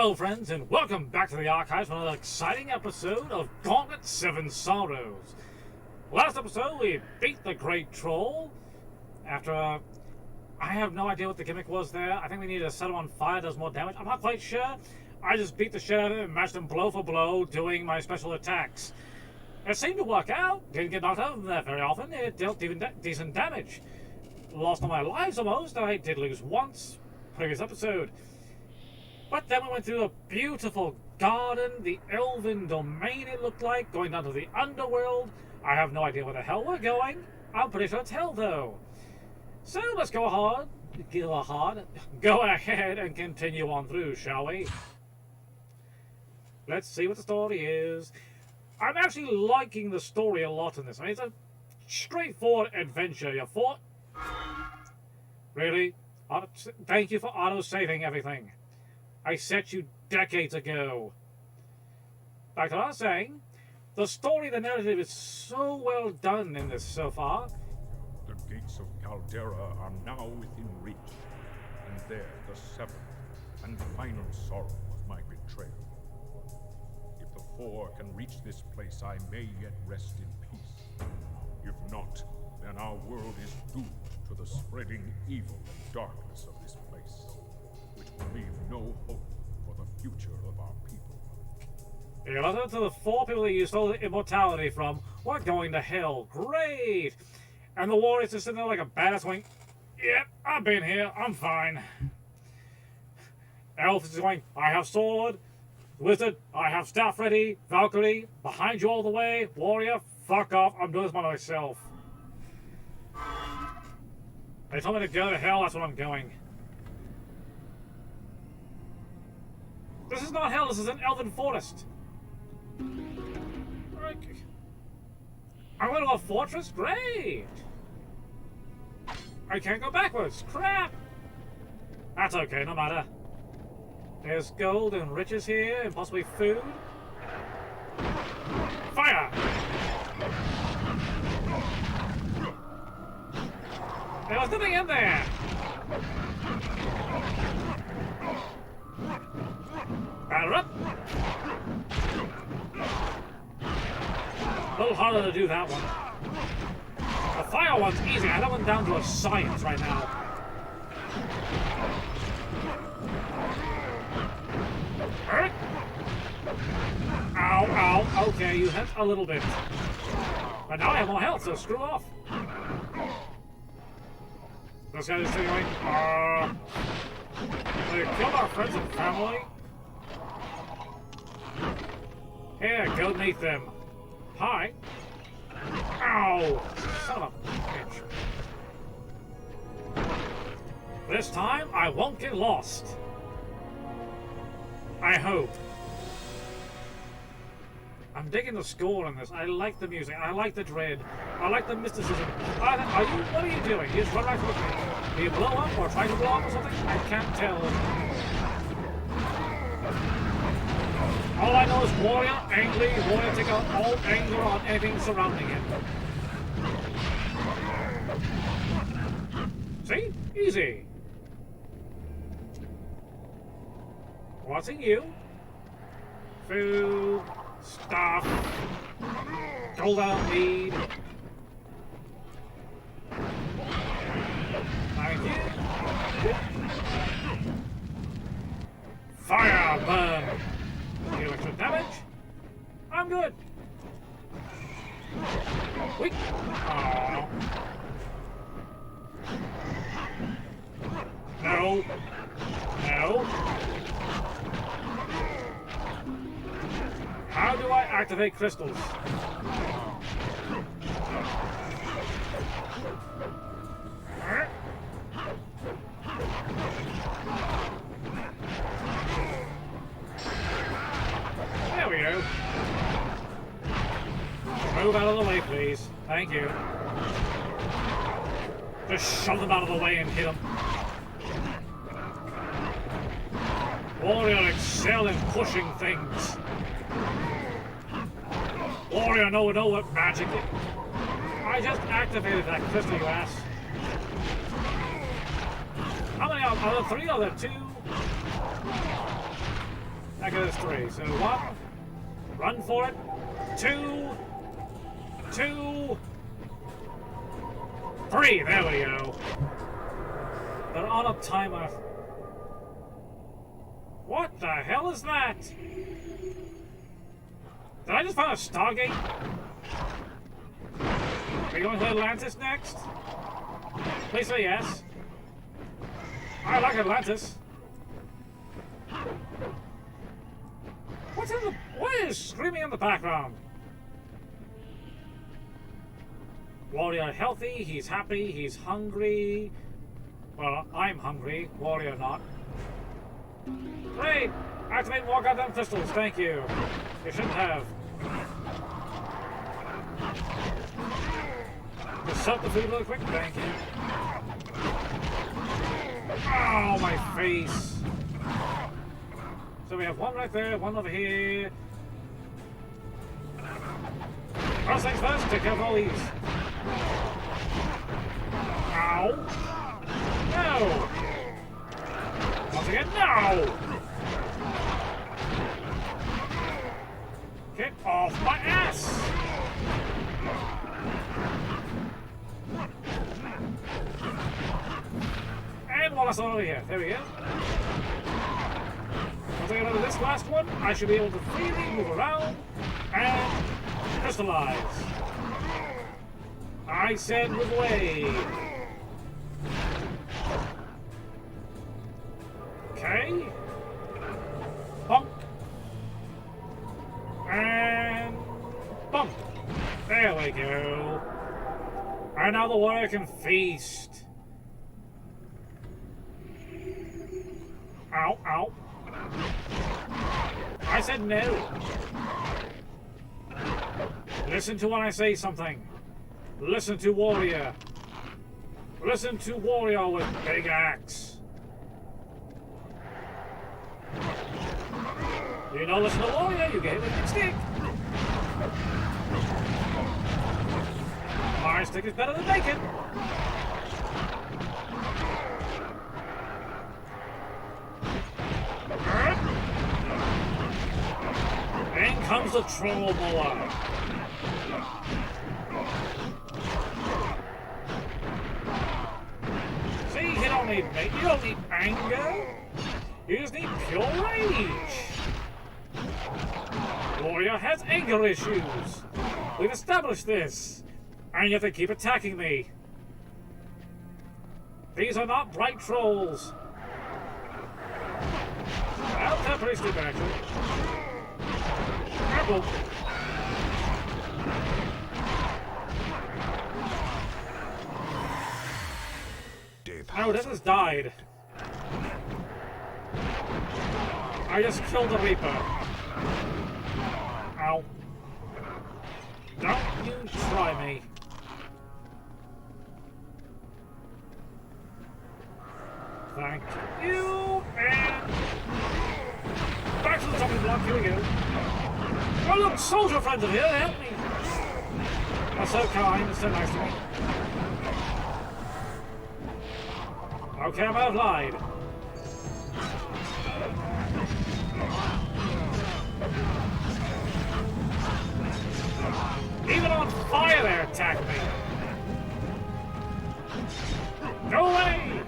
Hello friends, and welcome back to the archives for another exciting episode of Gauntlet 7 Sorrows. Last episode we beat the Great Troll after, I have no idea what the gimmick was there. I think we needed to set him on fire, does more damage. I'm not quite sure. I just beat the shit out of him and matched him blow for blow, doing my special attacks. It seemed to work out. Didn't get knocked out of there very often. It dealt even decent damage. Lost all my lives almost. I did lose once, previous episode. But then we went through a beautiful garden, the elven domain it looked like, going down to the underworld. I have no idea where the hell we're going. I'm pretty sure it's hell though. So let's go ahead and continue on through, shall we? Let's see what the story is. I'm actually liking the story a lot in this. I mean, it's a straightforward adventure. You fought... Really? Thank you for auto-saving everything. I set you decades ago. Back to what I was saying, the story, the narrative is so well done in this so far. The gates of Caldera are now within reach, and there the seventh and final sorrow of my betrayal. If the four can reach this place, I may yet rest in peace. If not, then our world is doomed to the spreading evil and darkness of this place, which will leave no hope for the future of our people. You're listen to the four people that you stole the immortality from. We're going to hell. Great! And the warriors are sitting there like a badass going, yep, I've been here. I'm fine. Elf is going, I have sword. Wizard, I have staff ready. Valkyrie, behind you all the way. Warrior, fuck off. I'm doing this by myself. They told me to go to hell. That's what I'm going. This is not hell, this is an elven forest. I'm going to a fortress? Great! I can't go backwards. Crap! That's okay, no matter. There's gold and riches here, and possibly food. Fire! There was nothing in there! Batter up! A little harder to do that one. The fire one's easy. I that one down to a science right now. Ow, ow. Okay, you hit a little bit. But now I have more health, so screw off. This guy is still going, they killed our friends and family? Here, go meet them. Hi. Ow! Son of a bitch. This time, I won't get lost. I hope. I'm digging the score on this. I like the music. I like the dread. I like the mysticism. What are you doing? You just run right through me. Do you blow up or try to blow up or something? I can't tell. All I know is warrior, angry, warrior take out all anger on anything surrounding him. See? Easy. Watching you. Food. Stuff. Gold out lead. Thank you. Fire burn. Deal extra damage. I'm good. Wait. Oh. No. No. How do I activate crystals? There we go. Move out of the way, please. Thank you. Just shove them out of the way and hit them. Warrior excel in pushing things. Warrior know what magic is. I just activated that crystal, you ass. How many are there? Three or are there two? That goes 3. So 1. Run for it. 2. 2. 3. There we go. They're on a timer. What the hell is that? Did I just find a Stargate? Are we going to Atlantis next? Please say yes. I like Atlantis. What is screaming in the background? Warrior healthy, he's happy, he's hungry. Well, I'm hungry, Warrior not. Great! Activate more goddamn crystals, thank you. You shouldn't have. Just shut the food really quick, thank you. Oh, my face. So we have one right there, one over here. First things first, take care of all these. Ow. No. Once again, no. Get off my ass. And one last one over here. There we go. Once I get out of this last one, I should be able to freely move around and crystallize. I said move away. Okay. Bump. And bump. There we go. And now the warrior can feast. Ow, ow. I said no. Listen to when I say something. Listen to warrior. Listen to warrior with big axe. You don't listen to warrior, you get hit with a big stick. My stick is better than bacon. In comes the troll mower. See, you don't need me. You don't need anger. You just need pure rage. Warrior has anger issues. We've established this. And yet they keep attacking me. These are not bright trolls. Well, they're pretty stupid, actually. Careful. Oh, this has died. I just killed the Reaper. Ow. Don't you try me. Thank you, and back to the top of the block, here we go. Oh look, soldier friends are here, help me. They're so kind and so nice to me. Okay, I'm out of line. Even on fire they attack me. Go away!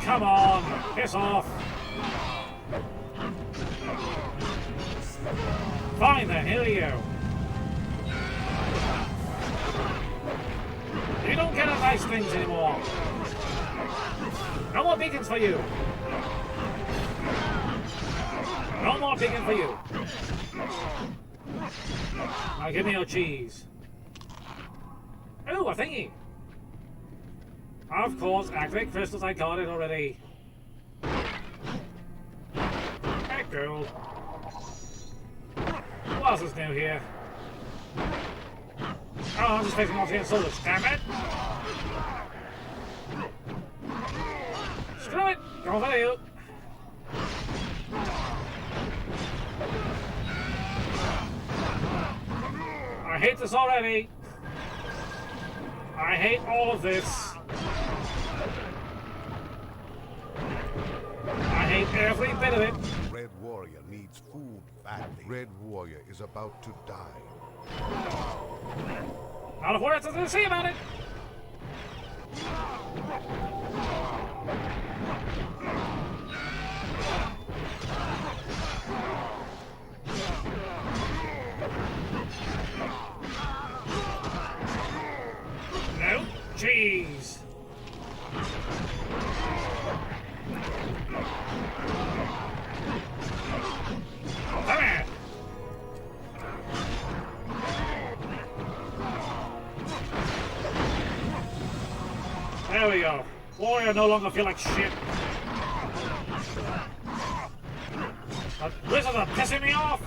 Come on, piss off. Fine then, here we go. You don't get nice things anymore. No more beacons for you. No more beacon for you. Now give me your cheese. Oh, a thingy. Of course, activate crystals, I got it already. Hey, girl. What else is new here? Oh, I'm just facing multi-hand soldiers, damn it! Screw it! Go for you! I hate this already! I hate all of this. I hate every bit of it. Red Warrior needs food badly. Red Warrior is about to die. Out of words to say about it. No cheese. Come here. There we go. Warrior no longer feel like shit. The blizzards are pissing me off.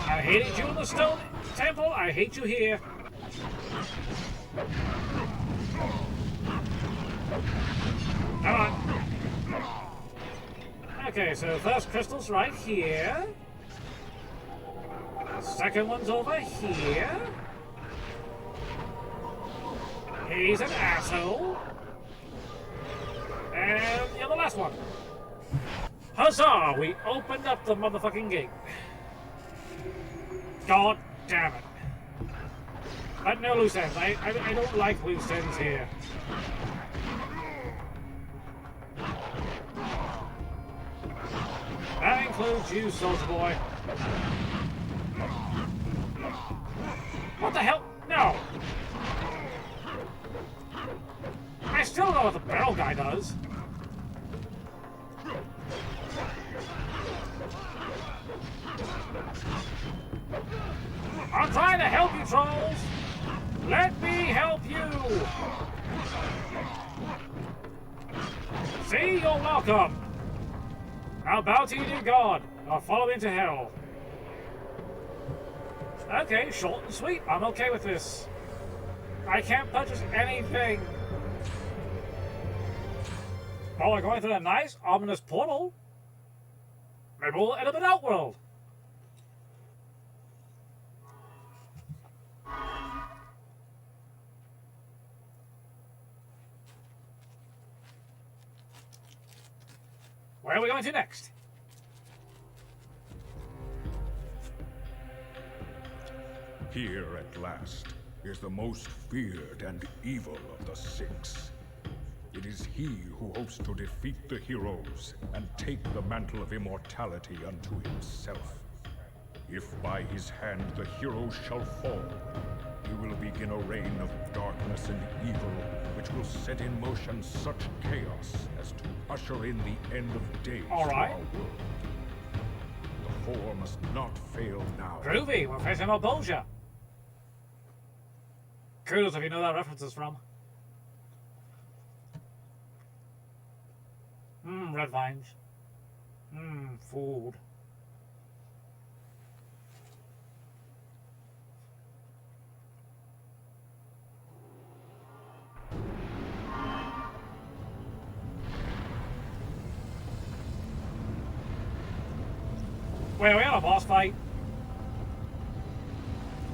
I hated you in the stone temple. I hate you here. Come on. Okay, so first crystal's right here. Second one's over here. He's an asshole. And you're the last one. Huzzah! We opened up the motherfucking gate. God damn it. But no loose ends. I don't like loose ends here. That includes you, soldier boy. What the hell? No! I still don't know what the barrel guy does. I'm trying to help you, trolls! Let me help you! See, you're welcome! Now bow to you, dear God, or follow me into hell. Okay, short and sweet. I'm okay with this. I can't purchase anything. Well, we're going through a nice, ominous portal. Maybe we'll end up in Outworld. Where are we going to next? Here at last is the most feared and evil of the Six. It is he who hopes to defeat the heroes and take the mantle of immortality unto himself. If by his hand the heroes shall fall, he will begin a reign of darkness and evil, which will set in motion such chaos as to usher in the end of days All right. to our world. The Four must not fail now. Groovy, we're facing a bullshit. Kudos if you know that reference is from. Red vines. Food. Wait, are we on a boss fight?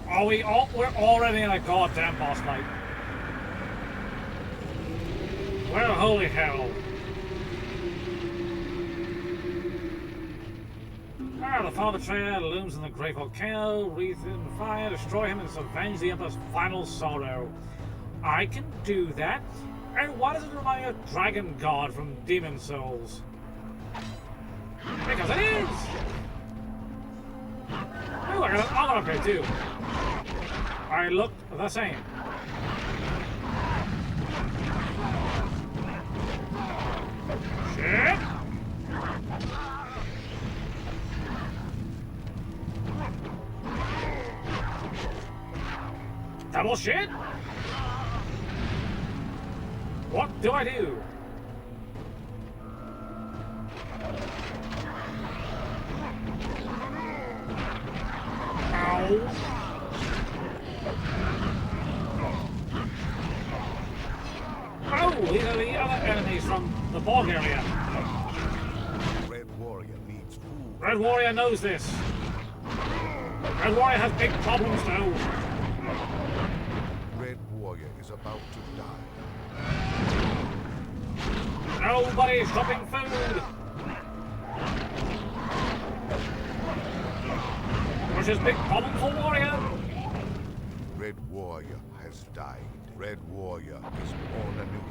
Are we all? We're already in a goddamn boss fight. Well, holy hell. The Father Betrayer looms in the great volcano, wreathed in fire, destroy him and avenge the Emperor's final sorrow. I can do that. And why does it remind me of Dragon God from Demon Souls? Because it is! Ooh, I got an armor upgrade too. I look the same. Shit! Double shit? What do I do? Ow. Oh, these are the other enemies from the bog area. Red Warrior needs food. Red Warrior knows this. Red Warrior has big problems though. Red Warrior is about to die. Nobody's dropping food. Which is big problem for Warrior. Red Warrior has died. Red Warrior is born anew.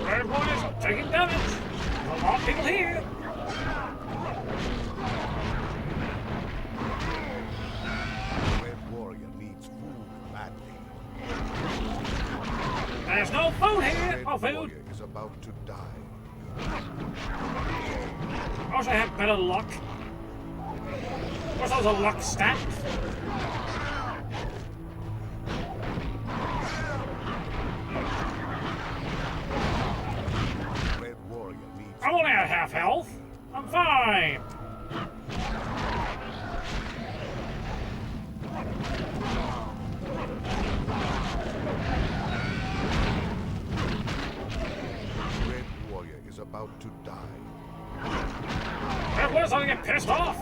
Red Warrior's taking damage. There's a lot of people here. Red Warrior needs food badly. There's no food here. Red No food. Warrior is about to die. I wish I had better luck. Wish I was a luck stat. Red Warrior needs I'm only at half health. I'm fine. Red Warrior is about to die. Red Warrior's gonna get pissed off.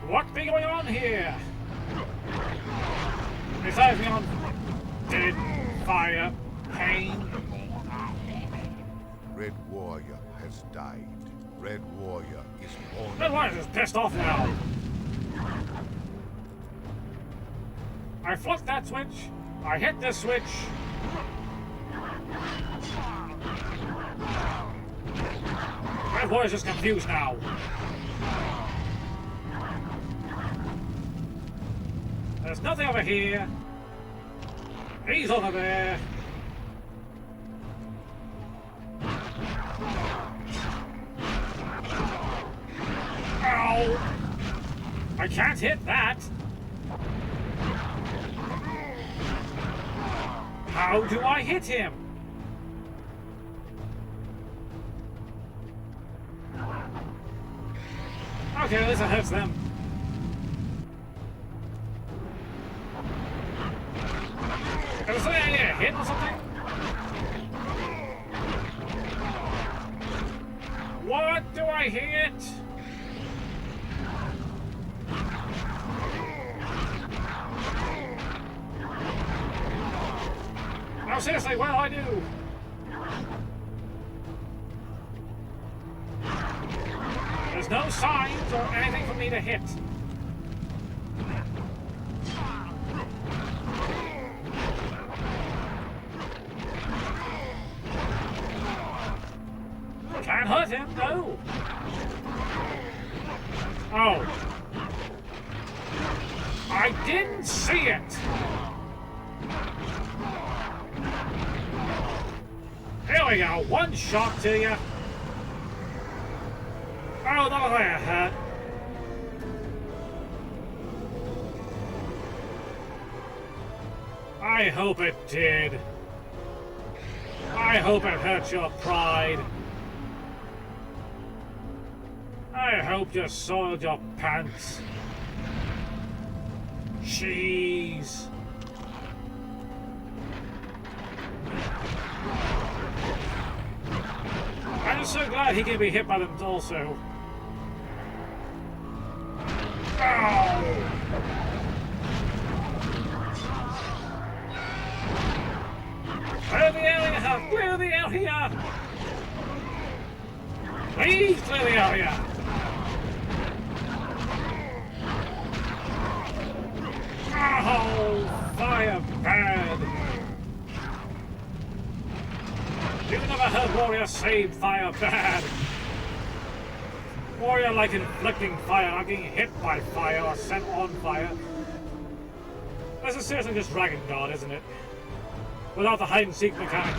What be going on here? Besides me on dead, fire, pain. Red Warrior has died. Red Warrior is born Red Warrior's just pissed off now. I flipped that switch. I hit this switch. Red Warrior's just confused now. There's nothing over here. He's over there. Ow! I can't hit that. How do I hit him? Okay, at least it hurts them. Is there any hit or something? What do I hit? No, seriously, what do I do? There's no signs or anything for me to hit. Can't hurt him, no. Oh. I didn't see it. Here we go, one shot to you. Oh, that was a hurt. I hope it did. I hope it hurt your pride. I hope you soiled your pants. Jeez. I'm so glad he can be hit by them also. Ow! Clear the area! Clear the area! Please clear the area! Oh, fire bad! You've never heard Warrior save fire bad! Warrior like inflicting fire, not getting hit by fire or set on fire. This is seriously just Dragon God, isn't it? Without the hide-and-seek mechanic.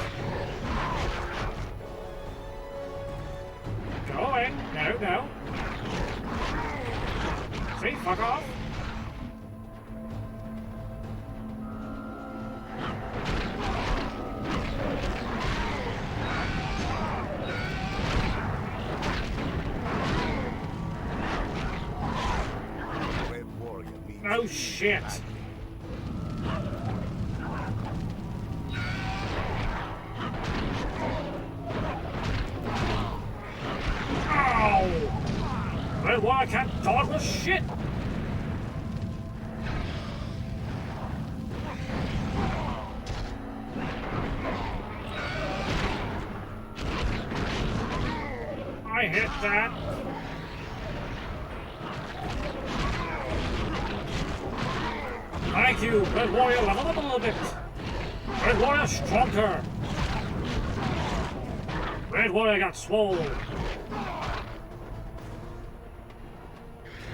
Go away. No, no. See, fuck off. Oh shit! Ow! Red Warrior can't dodge for shit! I hit that. Thank you, Red Warrior, level up a little bit. Red Warrior stronger. Red Warrior got swole.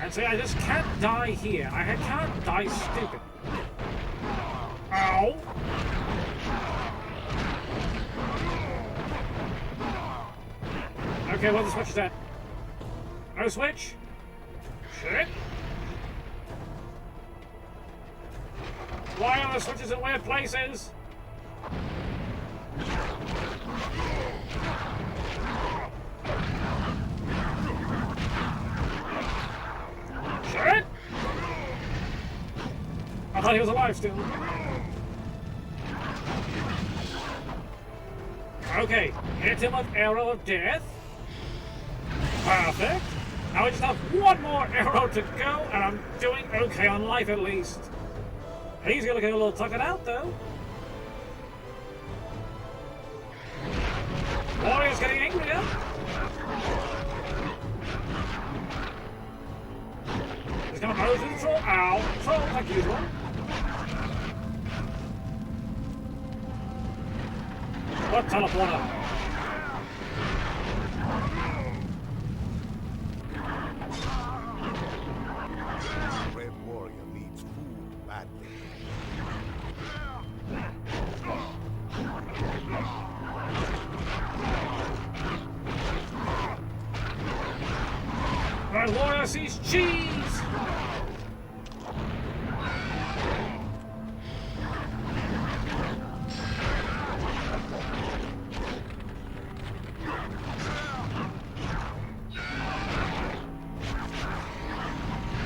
And see, I just can't die here. I can't die stupid. Ow! Okay, well, the switch is at. No switch? Shit! Why are the switches in weird places? Shit! I thought he was alive still. Okay, hit him with Arrow of Death. Perfect. Now I just have one more arrow to go, and I'm doing okay on life at least. He's gonna get a little tuckered out though. Warrior's getting angrier. He's gonna move through the troll. Ow! Troll, like usual. What teleporter? Red Warrior needs food badly. Red Warrior sees cheese!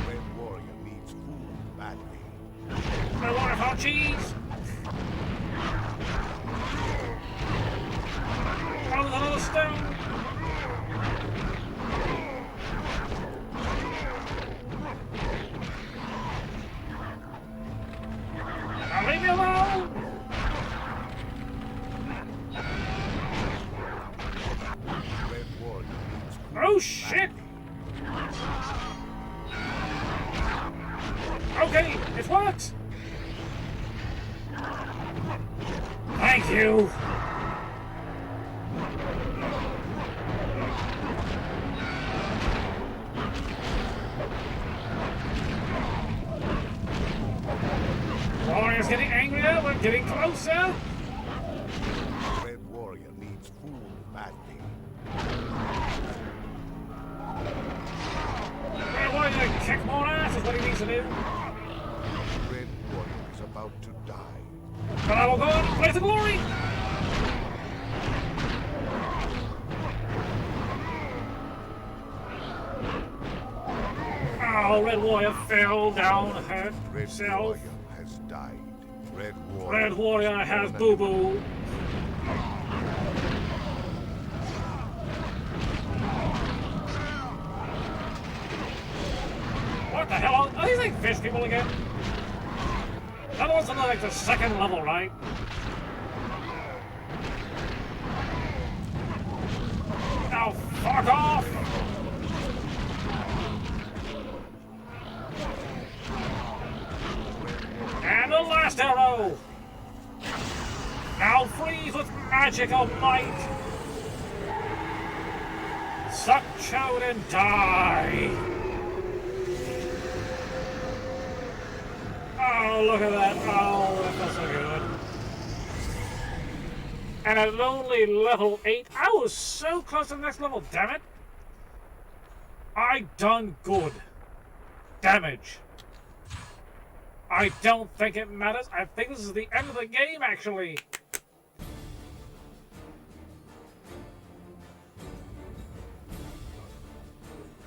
Red Warrior needs food badly. Red Warrior found cheese! Oh, there's another stone! Now leave me alone! Red Warrior needs food Oh shit! Okay, it worked! Thank you! Warrior's getting angrier, we're getting closer! Red Warrior needs food badly. Red Warrior to kick more ass is what he needs to do. Red Warrior is about to die. But I will go on and play the glory! Oh, Red Warrior fell down, hurt Red himself. Warrior has died. Red Warrior. Red Warrior has boo-boo. What the hell? Are these like fish people again? That was something like the second level, right? Now fuck off! And the last arrow! Now freeze with magic of might! Suck, choke, and die! Oh, look at that! Oh, that feels so good. And at only level 8, I was so close to the next level, damn it! I done good. Damage. I don't think it matters. I think this is the end of the game, actually.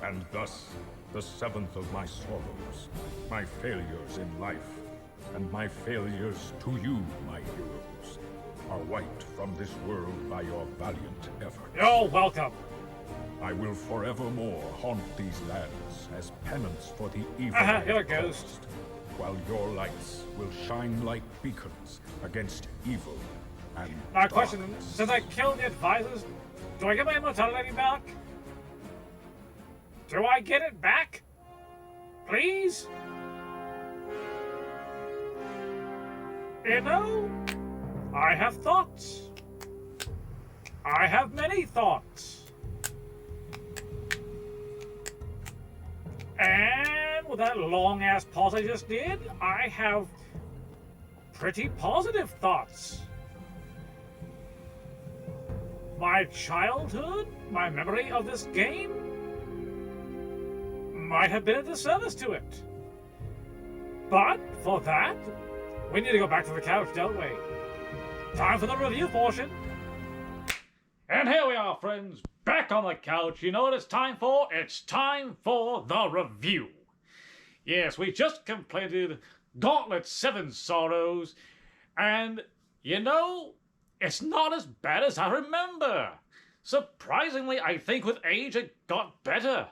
And thus, the seventh of my sorrows, my failures in life, and my failures to you, my heroes, are wiped from this world by your valiant effort. You're welcome. I will forevermore haunt these lands as penance for the evil You're a I've ghost. caused, while your lights will shine like beacons against evil and My question, darkness. since I killed the advisors, do I get my immortality back? Do I get it back? Please? You know, I have thoughts. I have many thoughts. And with that long-ass pause I just did, I have pretty positive thoughts. My childhood, my memory of this game, might have been a disservice to it. But for that, we need to go back to the couch, don't we? Time for the review portion. And here we are, friends, back on the couch. You know what it's time for? It's time for the review. Yes, we just completed Gauntlet 7 Sorrows, and you know, it's not as bad as I remember. Surprisingly, I think with age it got better.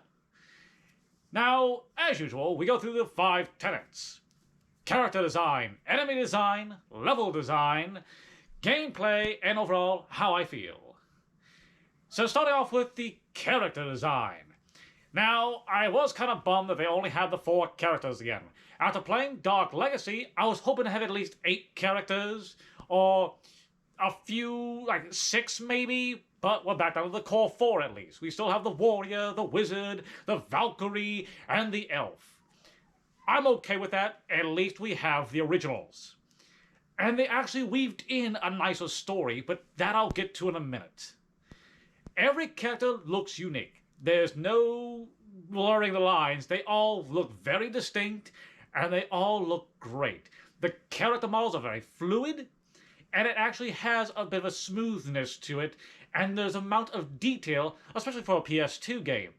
Now, as usual, we go through the 5 tenets. Character design, enemy design, level design, gameplay, and overall, how I feel. So starting off with the character design. Now, I was kind of bummed that they only had the 4 characters again. After playing Dark Legacy, I was hoping to have at least 8 characters, or a few, like 6 maybe, but we're back down to the core 4 at least. We still have the warrior, the wizard, the Valkyrie, and the elf. I'm okay with that, at least we have the originals. And they actually weaved in a nicer story, but that I'll get to in a minute. Every character looks unique. There's no blurring the lines. They all look very distinct, and they all look great. The character models are very fluid, and it actually has a bit of a smoothness to it, and there's an amount of detail, especially for a PS2 game.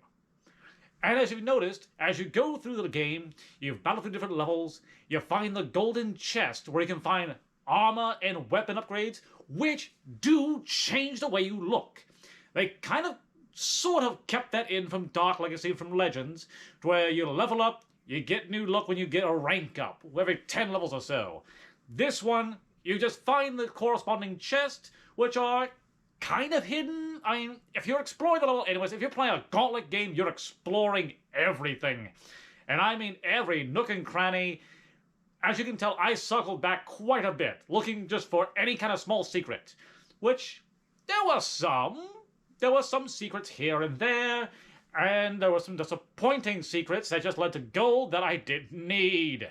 And as you've noticed, as you go through the game, you battle through different levels, you find the golden chest where you can find armor and weapon upgrades, which do change the way you look. They kind of sort of kept that in from Dark Legacy and from Legends, where you level up, you get new look when you get a rank up, every 10 levels or so. This one, you just find the corresponding chests, which are kind of hidden. I mean, if you're exploring the level, anyways, if you're playing a Gauntlet game, you're exploring everything. And I mean every nook and cranny. As you can tell, I circled back quite a bit, looking just for any kind of small secret. Which, there were some. There were some secrets here and there, and there were some disappointing secrets that just led to gold that I didn't need.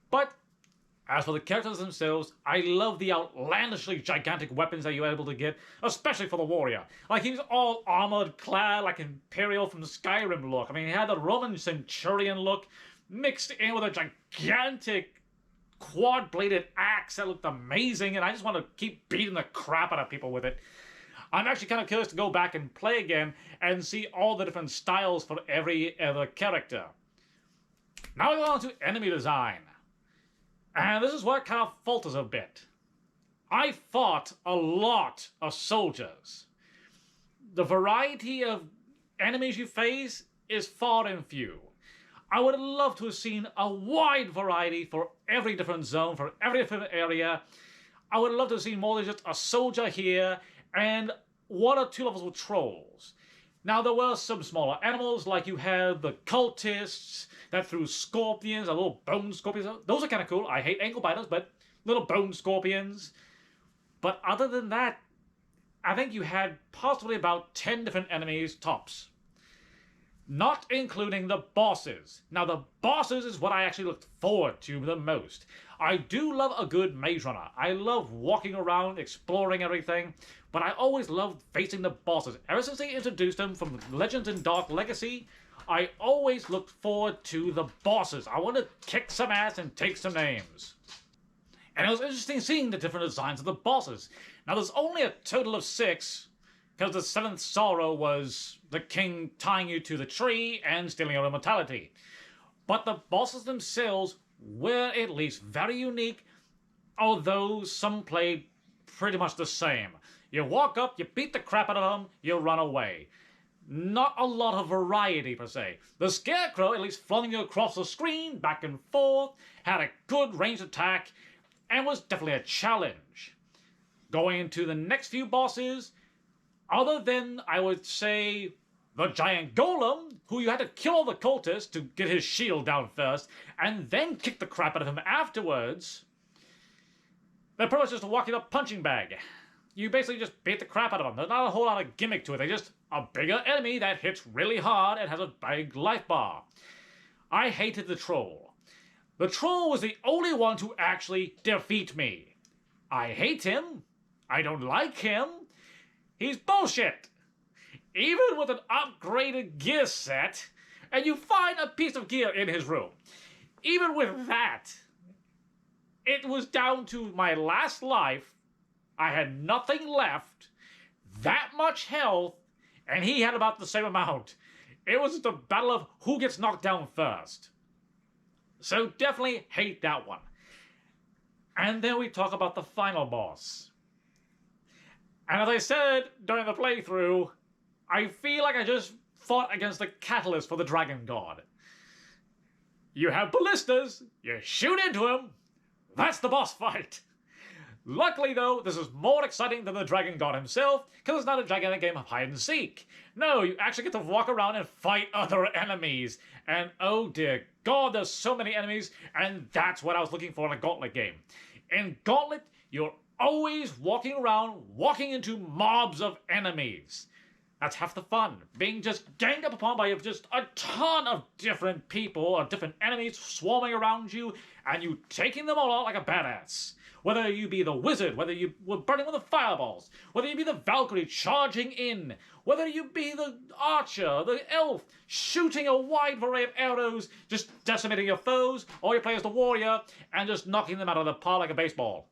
But as for the characters themselves, I love the outlandishly gigantic weapons that you're able to get, especially for the warrior. Like, he was all armored, clad, like Imperial from the Skyrim look. I mean, he had the Roman centurion look, mixed in with a gigantic quad-bladed axe that looked amazing, and I just want to keep beating the crap out of people with it. I'm actually kind of curious to go back and play again and see all the different styles for every other character. Now we go on to enemy design. And this is where it kind of falters a bit. I fought a lot of soldiers. The variety of enemies you face is far and few. I would love to have seen a wide variety for every different zone, for every different area. I would love to have seen more than just a soldier here and 1 or 2 levels with trolls. Now, there were some smaller animals, like you had the cultists that threw scorpions, a little bone scorpions. Those are kind of cool. I hate ankle biters, but little bone scorpions. But other than that, I think you had possibly about 10 different enemies tops. Not including the bosses. Now, the bosses is what I actually looked forward to the most. I do love a good maze runner. I love walking around, exploring everything, but I always loved facing the bosses. Ever since they introduced them from Legends and Dark Legacy, I always looked forward to the bosses. I wanted to kick some ass and take some names. And it was interesting seeing the different designs of the bosses. Now, there's only a total of 6, because the seventh sorrow was the king tying you to the tree and stealing your immortality. But the bosses themselves were at least very unique, although some played pretty much the same. You walk up, you beat the crap out of them, you run away. Not a lot of variety per se. The Scarecrow, at least flung you across the screen, back and forth, had a good ranged attack, and was definitely a challenge. Going into the next few bosses, other than, I would say, the giant golem, who you had to kill all the cultists to get his shield down first, and then kick the crap out of him afterwards, they're pretty much just a walking up punching bag. You basically just beat the crap out of them. There's not a whole lot of gimmick to it. They're just a bigger enemy that hits really hard and has a big life bar. I hated the troll. The troll was the only one to actually defeat me. I hate him. I don't like him. He's bullshit. Even with an upgraded gear set, and you find a piece of gear in his room. Even with that, it was down to my last life. I had nothing left, that much health, and he had about the same amount. It was just a battle of who gets knocked down first. So definitely hate that one. And then we talk about the final boss. And as I said during the playthrough, I feel like I just fought against the catalyst for the Dragon God. You have ballistas, you shoot into him, that's the boss fight. Luckily though, this is more exciting than the Dragon God himself, because it's not a gigantic game of hide and seek. No, you actually get to walk around and fight other enemies. And oh dear God, there's so many enemies, and that's what I was looking for in a Gauntlet game. In Gauntlet, you're always walking around, walking into mobs of enemies. That's half the fun, being just ganged up upon by just a ton of different people or different enemies swarming around you, and you taking them all out like a badass. Whether you be the wizard, whether you were burning with the fireballs, whether you be the Valkyrie charging in, whether you be the archer, the elf, shooting a wide variety of arrows, just decimating your foes, or you play as the warrior and just knocking them out of the park like a baseball.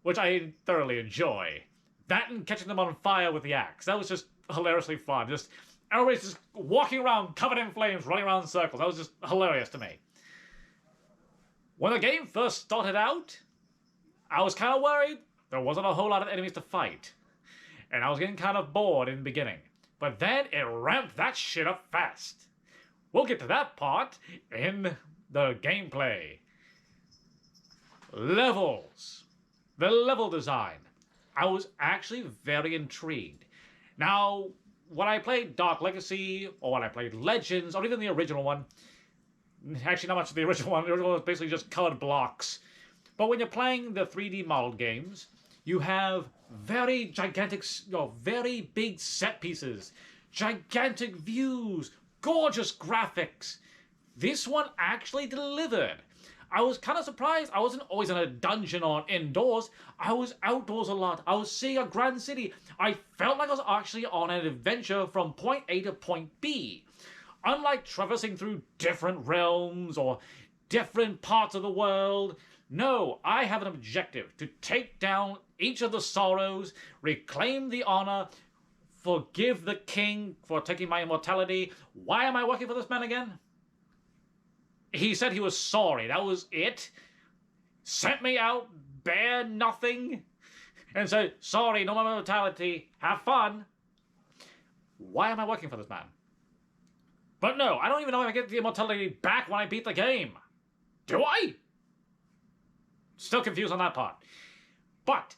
Which I thoroughly enjoy. That and catching them on fire with the axe. That was just hilariously fun. Just everybody's just walking around covered in flames, running around in circles. That was just hilarious to me. When the game first started out, I was kind of worried there wasn't a whole lot of enemies to fight. And I was getting kind of bored in the beginning. But then it ramped that shit up fast. We'll get to that part in the gameplay. Levels. The level design. I was actually very intrigued. Now, when I played Dark Legacy, or when I played Legends, or even the original one, actually not much of the original one was basically just colored blocks. But when you're playing the 3D modeled games, you have very gigantic, very big set pieces, gigantic views, gorgeous graphics. This one actually delivered. I was kind of surprised. I wasn't always in a dungeon or indoors. I was outdoors a lot. I was seeing a grand city. I felt like I was actually on an adventure from point A to point B. Unlike traversing through different realms or different parts of the world, no, I have an objective to take down each of the sorrows, reclaim the honor, forgive the king for taking my immortality. Why am I working for this man again? He said he was sorry, that was it. Sent me out, bare nothing, and said, sorry, no more immortality, have fun. Why am I working for this man? But no, I don't even know if I get the immortality back when I beat the game. Do I? Still confused on that part. But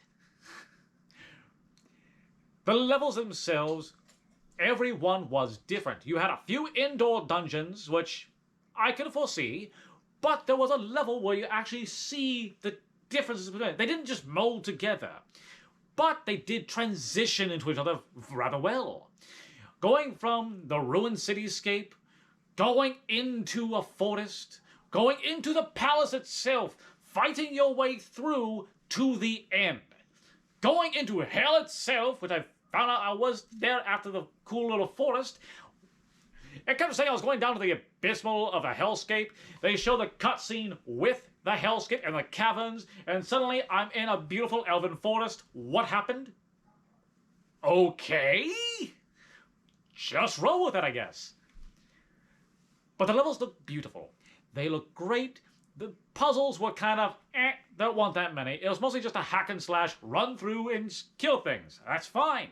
the levels themselves, every one was different. You had a few indoor dungeons, which I could foresee, but there was a level where you actually see the differences between them. They didn't just mold together, but they did transition into each other rather well. Going from the ruined cityscape, going into a forest, going into the palace itself, fighting your way through to the end. Going into hell itself, which I found out I was there after the cool little forest. It kept saying I was going down to the abysmal of a hellscape. They show the cutscene with the hellscape and the caverns, and suddenly I'm in a beautiful elven forest. What happened? okay. Just roll with it, I guess. But the levels look beautiful. They look great. The puzzles were kind of, don't want that many. It was mostly just a hack and slash, run through and kill things. That's fine.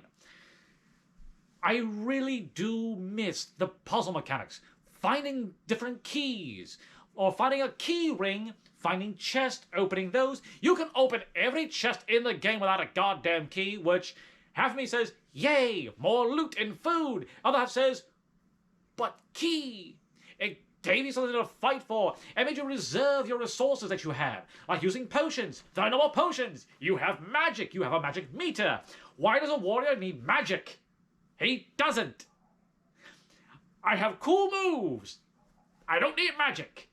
I really do miss the puzzle mechanics. Finding different keys, or finding a key ring, finding chests, opening those. You can open every chest in the game without a goddamn key, which half of me says, yay, more loot and food. Other half says, but key. It gave you something to fight for. It made you reserve your resources that you have, like using potions. There are no more potions. You have magic. You have a magic meter. Why does a warrior need magic? He doesn't. I have cool moves. I don't need magic.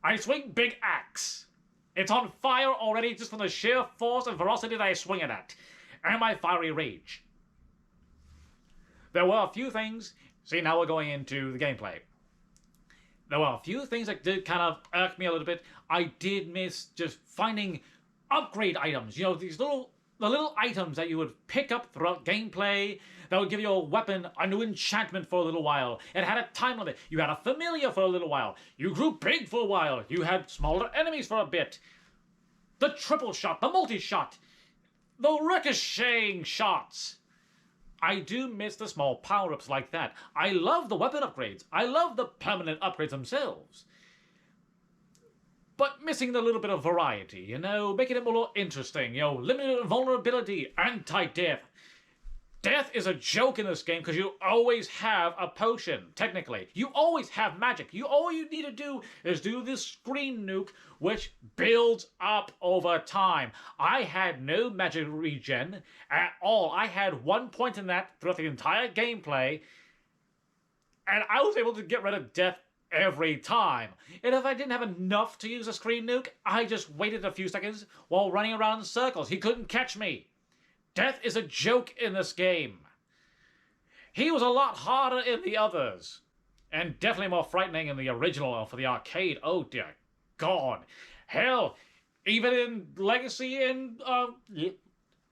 I swing big axe. It's on fire already just from the sheer force and ferocity that I swing it at. And my fiery rage. There were a few things. See, now we're going into the gameplay. There were a few things that did kind of irk me a little bit. I did miss just finding upgrade items. You know, the little items that you would pick up throughout gameplay that would give your weapon a new enchantment for a little while. It had a time limit. You had a familiar for a little while. You grew big for a while. You had smaller enemies for a bit. The triple shot, the multi-shot, the ricocheting shots. I do miss the small power-ups like that. I love the weapon upgrades. I love the permanent upgrades themselves. But missing the little bit of variety, you know, making it more interesting, you know, limited vulnerability, anti-death. Death is a joke in this game because you always have a potion, technically. You always have magic. All you need to do is do this screen nuke, which builds up over time. I had no magic regen at all. I had 1 point in that throughout the entire gameplay, and I was able to get rid of death every time. And if I didn't have enough to use a screen nuke, I just waited a few seconds while running around in circles. He couldn't catch me. Death is a joke in this game. He was a lot harder in the others. And definitely more frightening in the original for the arcade. Oh dear God. Hell, even in Legacy and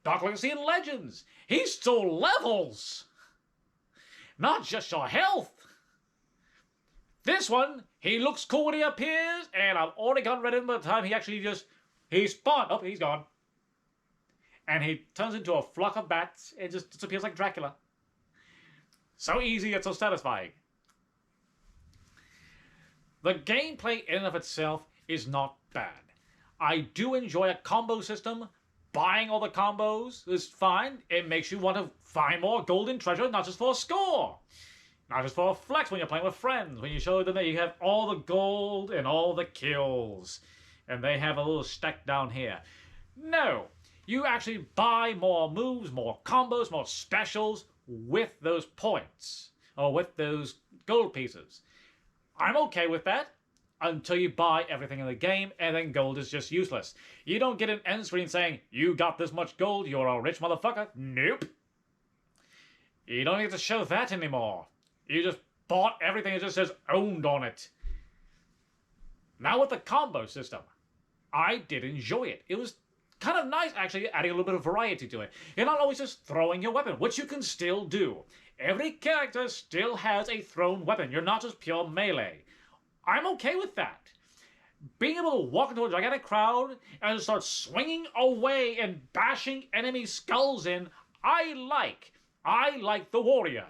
Dark Legacy and Legends, he stole levels. Not just your health. This one, he looks cool when he appears, and I've already gotten rid of him by the time he spawned. Oh, he's gone. And he turns into a flock of bats and just disappears like Dracula. So easy yet so satisfying. The gameplay in and of itself is not bad. I do enjoy a combo system. Buying all the combos is fine. It makes you want to find more golden treasure, not just for a score. Not just for a flex when you're playing with friends. When you show them that you have all the gold and all the kills. And they have a little stack down here. No. You actually buy more moves, more combos, more specials with those points. Or with those gold pieces. I'm okay with that. Until you buy everything in the game, and then gold is just useless. You don't get an end screen saying, you got this much gold, you're a rich motherfucker. Nope. You don't get to show that anymore. You just bought everything, it just says owned on it. Now with the combo system, I did enjoy it. It was kind of nice, actually, adding a little bit of variety to it. You're not always just throwing your weapon, which you can still do. Every character still has a thrown weapon. You're not just pure melee. I'm okay with that. Being able to walk into a gigantic crowd and start swinging away and bashing enemy skulls in, I like. I like the warrior.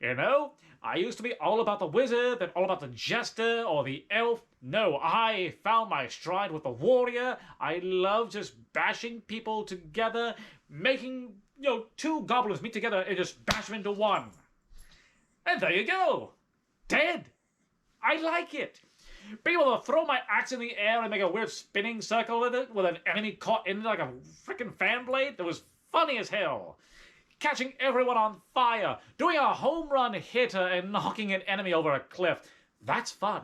You know, I used to be all about the wizard, then all about the jester or the elf. No, I found my stride with the warrior. I love just bashing people together, making, two goblins meet together and just bash them into one. And there you go. Dead. I like it. Being able to throw my axe in the air and make a weird spinning circle with it with an enemy caught in it like a freaking fan blade, that was funny as hell. Catching everyone on fire, doing a home run hitter and knocking an enemy over a cliff. That's fun.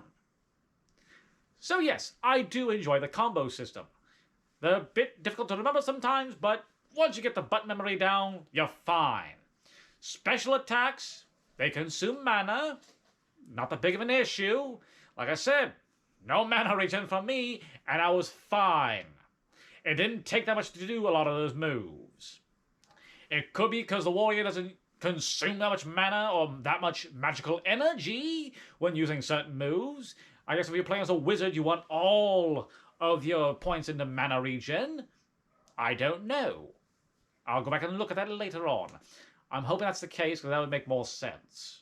So yes, I do enjoy the combo system. They're a bit difficult to remember sometimes, but once you get the button memory down, you're fine. Special attacks, they consume mana. Not that big of an issue. Like I said, no mana regen from me, and I was fine. It didn't take that much to do a lot of those moves. It could be because the warrior doesn't consume that much mana or that much magical energy when using certain moves. I guess if you're playing as a wizard, you want all of your points into mana regen. I don't know. I'll go back and look at that later on. I'm hoping that's the case because that would make more sense.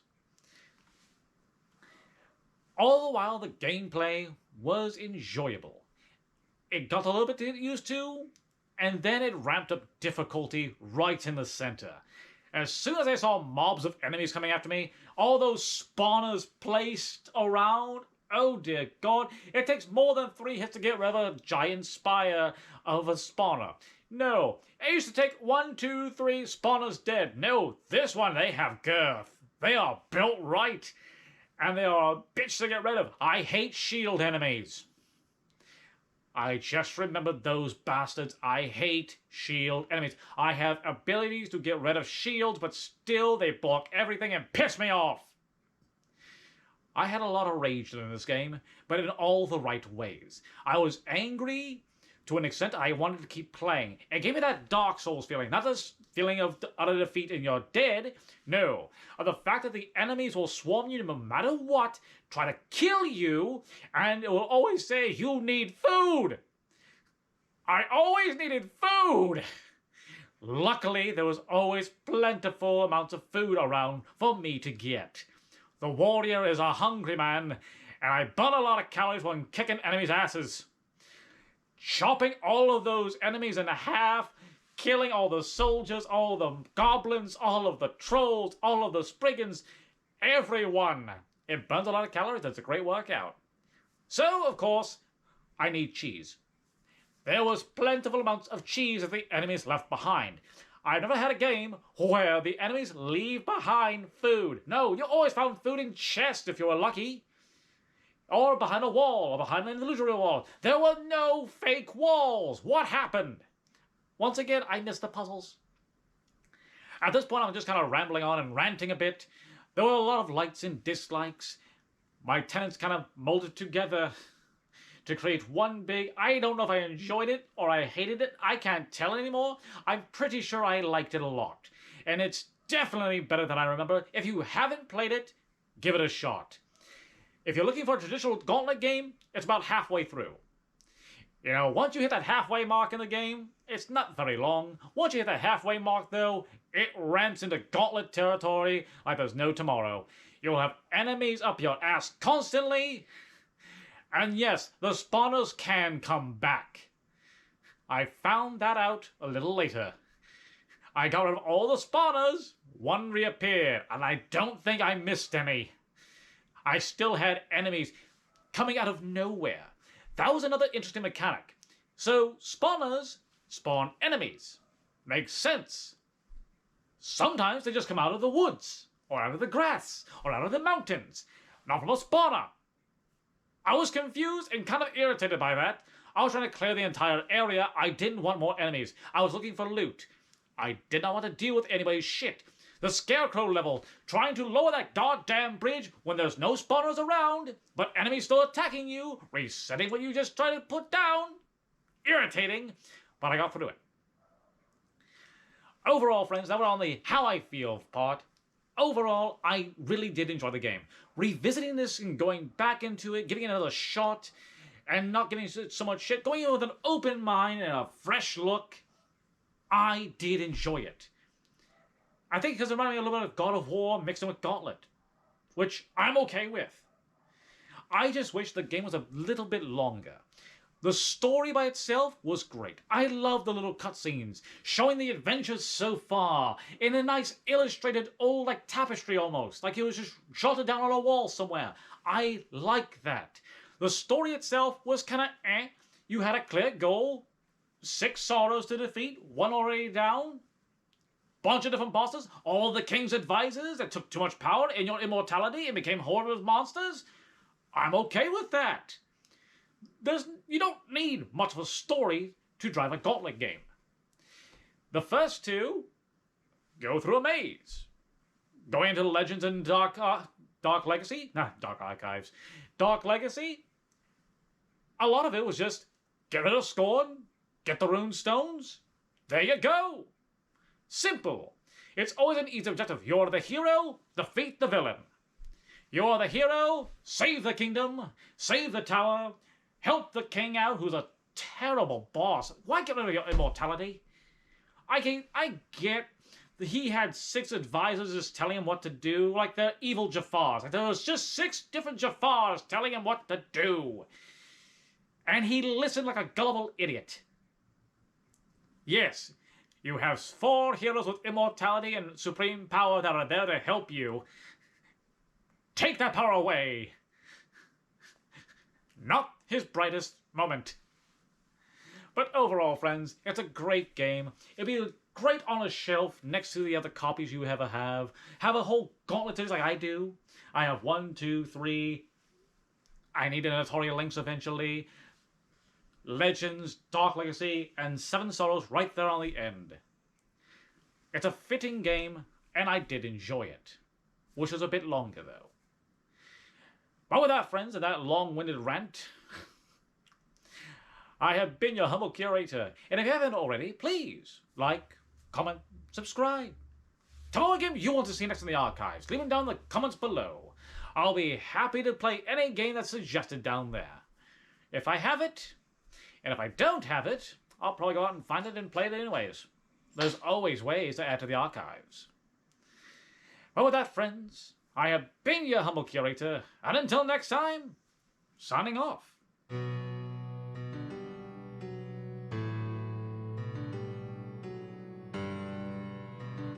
All the while, the gameplay was enjoyable. It got a little bit used to, and then it ramped up difficulty right in the center. As soon as I saw mobs of enemies coming after me, all those spawners placed around, oh dear God, it takes more than 3 hits to get rid of a giant spire of a spawner. No, it used to take 1, 2, 3 spawners dead. No, this one, they have girth. They are built right. And they are a bitch to get rid of. I hate shield enemies. I just remembered those bastards. I hate shield enemies. I have abilities to get rid of shields, but still they block everything and piss me off. I had a lot of rage in this game, but in all the right ways. I was angry to an extent I wanted to keep playing. It gave me that Dark Souls feeling, not this feeling of utter defeat and you're dead. No, of the fact that the enemies will swarm you no matter what, try to kill you, and it will always say, you need food. I always needed food. Luckily, there was always plentiful amounts of food around for me to get. The warrior is a hungry man, and I burn a lot of calories when kicking enemies' asses. Chopping all of those enemies in half, killing all the soldiers, all the goblins, all of the trolls, all of the spriggans, everyone. It burns a lot of calories, it's a great workout. So, of course, I need cheese. There was plentiful amounts of cheese that the enemies left behind. I've never had a game where the enemies leave behind food. No, you always found food in chests if you were lucky. Or behind a wall, or behind an illusory wall. There were no fake walls. What happened? Once again, I missed the puzzles. At this point, I'm just kind of rambling on and ranting a bit. There were a lot of likes and dislikes. My tenants kind of molded together to create one big... I don't know if I enjoyed it or I hated it. I can't tell anymore. I'm pretty sure I liked it a lot. And it's definitely better than I remember. If you haven't played it, give it a shot. If you're looking for a traditional Gauntlet game, it's about halfway through. You know, once you hit that halfway mark in the game, it's not very long. Once you hit that halfway mark, though, it ramps into Gauntlet territory like there's no tomorrow. You'll have enemies up your ass constantly. And yes, the spawners can come back. I found that out a little later. I got rid of all the spawners, one reappeared, and I don't think I missed any. I still had enemies coming out of nowhere. That was another interesting mechanic. So, spawners spawn enemies. Makes sense. Sometimes they just come out of the woods, or out of the grass, or out of the mountains. Not from a spawner. I was confused and kind of irritated by that. I was trying to clear the entire area. I didn't want more enemies. I was looking for loot. I did not want to deal with anybody's shit. The Scarecrow level, trying to lower that goddamn bridge when there's no spawners around, but enemies still attacking you, resetting what you just tried to put down. Irritating, but I got through it. Overall, friends, now we're on the how I feel part. Overall, I really did enjoy the game. Revisiting this and going back into it, giving it another shot, and not giving so much shit, going in with an open mind and a fresh look, I did enjoy it. I think because it reminded me a little bit of God of War mixed in with Gauntlet, which I'm okay with. I just wish the game was a little bit longer. The story by itself was great. I love the little cutscenes, showing the adventures so far, in a nice illustrated old like tapestry almost, like it was just jotted down on a wall somewhere. I like that. The story itself was kind of eh. You had a clear goal, 6 sorrows to defeat, 1 already down. Bunch of different bosses, all the king's advisors that took too much power in your immortality and became horrible monsters. I'm okay with that. You don't need much of a story to drive a Gauntlet game. The first 2 go through a maze. Going into Legends and Dark Legacy? Nah, Dark Archives. Dark Legacy? A lot of it was just get rid of Scorn, get the rune stones, there you go. Simple. It's always an easy objective. You're the hero, defeat the villain. You're the hero, save the kingdom, save the tower, help the king out, who's a terrible boss. Why get rid of your immortality? I get that he had 6 advisors just telling him what to do, like the evil Jafars. Like there was just 6 different Jafars telling him what to do. And he listened like a gullible idiot. Yes, you have 4 heroes with immortality and supreme power that are there to help you. Take that power away. Not his brightest moment. But overall, friends, it's a great game. It'd be great on a shelf next to the other copies you ever have. Have a whole Gauntlet series like I do. I have 1, 2, 3. I need an Notorious Lynx eventually. Legends, Dark Legacy, and 7 Sorrows right there on the end. It's a fitting game, and I did enjoy it. Which was a bit longer, though. But with that, friends, and that long-winded rant, I have been your humble curator. And if you haven't already, please like, comment, subscribe. Tell me what game you want to see next in the archives. Leave them down in the comments below. I'll be happy to play any game that's suggested down there. If I have it, and if I don't have it, I'll probably go out and find it and play it anyways. There's always ways to add to the archives. Well, with that, friends, I have been your humble curator, and until next time, signing off.